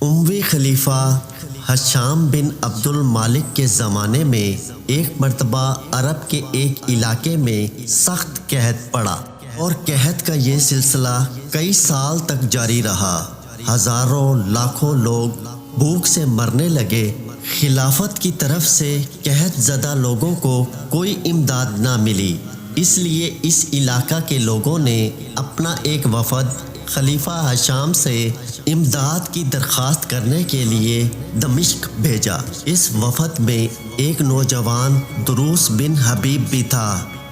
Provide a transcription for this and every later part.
اموی خلیفہ ہشام بن عبد المالک کے زمانے میں ایک مرتبہ عرب کے ایک علاقے میں سخت قحط پڑا اور قحط کا یہ سلسلہ کئی سال تک جاری رہا۔ ہزاروں لاکھوں لوگ بھوک سے مرنے لگے۔ خلافت کی طرف سے قحط زدہ لوگوں کو کوئی امداد نہ ملی، اس لیے اس علاقہ کے لوگوں نے اپنا ایک وفد خلیفہ ہشام سے امداد کی درخواست کرنے کے لیے دمشق بھیجا۔ اس وفد میں ایک نوجوان دروس بن حبیب بھی تھا۔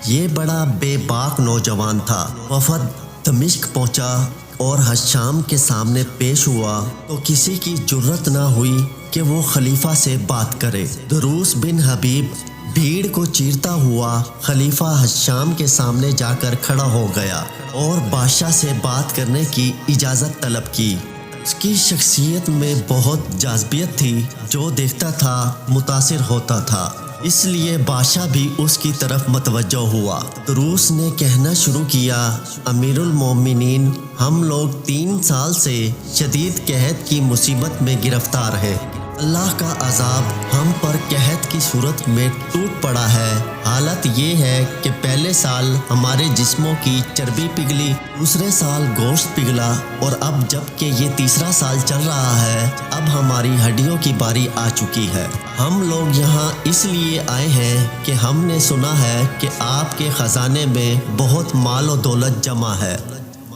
یہ بڑا بے باک نوجوان تھا۔ وفد دمشق پہنچا اور ہشام کے سامنے پیش ہوا تو کسی کی جرت نہ ہوئی کہ وہ خلیفہ سے بات کرے۔ دروس بن حبیب بھیڑ کو چیرتا ہوا خلیفہ ہشام کے سامنے جا کر کھڑا ہو گیا اور بادشاہ سے بات کرنے کی اجازت طلب کی۔ اس کی شخصیت میں بہت جاذبیت تھی، جو دیکھتا تھا متاثر ہوتا تھا، اس لیے بادشاہ بھی اس کی طرف متوجہ ہوا۔ دروس نے کہنا شروع کیا، امیر المومنین، ہم لوگ 3 سال سے شدید قحط کی مصیبت میں گرفتار ہیں۔ اللہ کا عذاب ہم پر قحط کی صورت میں ٹوٹ پڑا ہے۔ حالت یہ ہے کہ پہلے سال ہمارے جسموں کی چربی پگھلی، دوسرے سال گوشت پگھلا، اور اب جب کہ یہ تیسرا سال چل رہا ہے، اب ہماری ہڈیوں کی باری آ چکی ہے۔ ہم لوگ یہاں اس لیے آئے ہیں کہ ہم نے سنا ہے کہ آپ کے خزانے میں بہت مال و دولت جمع ہے۔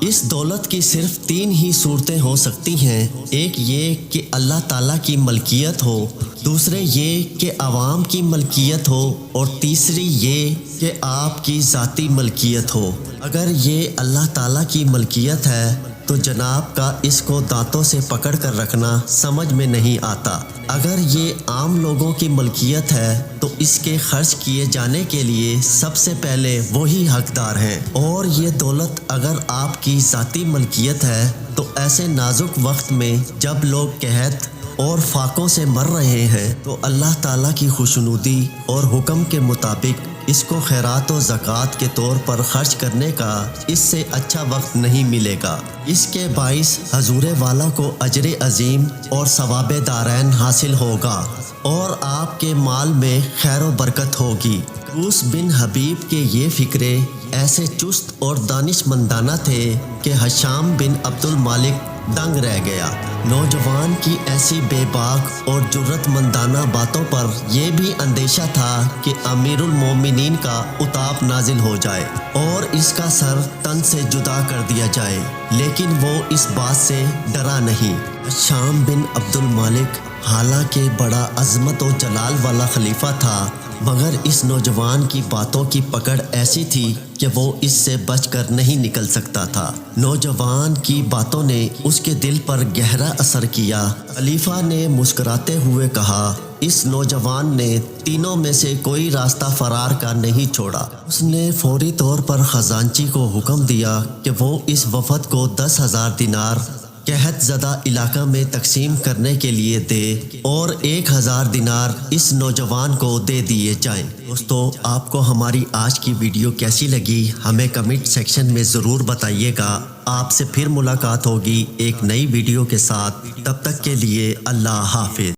اس دولت کی صرف 3 ہی صورتیں ہو سکتی ہیں، ایک یہ کہ اللہ تعالیٰ کی ملکیت ہو، دوسرے یہ کہ عوام کی ملکیت ہو، اور تیسری یہ کہ آپ کی ذاتی ملکیت ہو۔ اگر یہ اللہ تعالیٰ کی ملکیت ہے تو جناب کا اس کو دانتوں سے پکڑ کر رکھنا سمجھ میں نہیں آتا۔ اگر یہ عام لوگوں کی ملکیت ہے تو اس کے خرچ کیے جانے کے لیے سب سے پہلے وہی حقدار ہیں، اور یہ دولت اگر آپ کی ذاتی ملکیت ہے تو ایسے نازک وقت میں جب لوگ قحط اور فاقوں سے مر رہے ہیں تو اللہ تعالیٰ کی خوشنودی اور حکم کے مطابق اس کو خیرات و زکوٰۃ کے طور پر خرچ کرنے کا اس سے اچھا وقت نہیں ملے گا۔ اس کے باعث حضور والا کو اجر عظیم اور ثواب دارین حاصل ہوگا اور آپ کے مال میں خیر و برکت ہوگی۔ دروس بن حبیب کے یہ فکرے ایسے چست اور دانش مندانہ تھے کہ ہشام بن عبد المالک دنگ رہ گیا۔ نوجوان کی ایسی بے باک اور جرت مندانہ باتوں پر یہ بھی اندیشہ تھا کہ امیر المومنین کا عتاب نازل ہو جائے اور اس کا سر تن سے جدا کر دیا جائے، لیکن وہ اس بات سے ڈرا نہیں۔ ہشام بن عبد المالک حالانکہ بڑا عظمت و جلال والا خلیفہ تھا، مگر اس نوجوان کی باتوں کی پکڑ ایسی تھی کہ وہ اس سے بچ کر نہیں نکل سکتا تھا۔ نوجوان کی باتوں نے اس کے دل پر گہرا اثر کیا۔ خلیفہ نے مسکراتے ہوئے کہا، اس نوجوان نے تینوں میں سے کوئی راستہ فرار کا نہیں چھوڑا۔ اس نے فوری طور پر خزانچی کو حکم دیا کہ وہ اس وفد کو 10,000 دینار قحط زدہ علاقہ میں تقسیم کرنے کے لیے دے اور 1,000 دینار اس نوجوان کو دے دیے جائیں۔ دوستو، آپ کو ہماری آج کی ویڈیو کیسی لگی ہمیں کمنٹ سیکشن میں ضرور بتائیے گا۔ آپ سے پھر ملاقات ہوگی ایک نئی ویڈیو کے ساتھ، تب تک کے لیے اللہ حافظ۔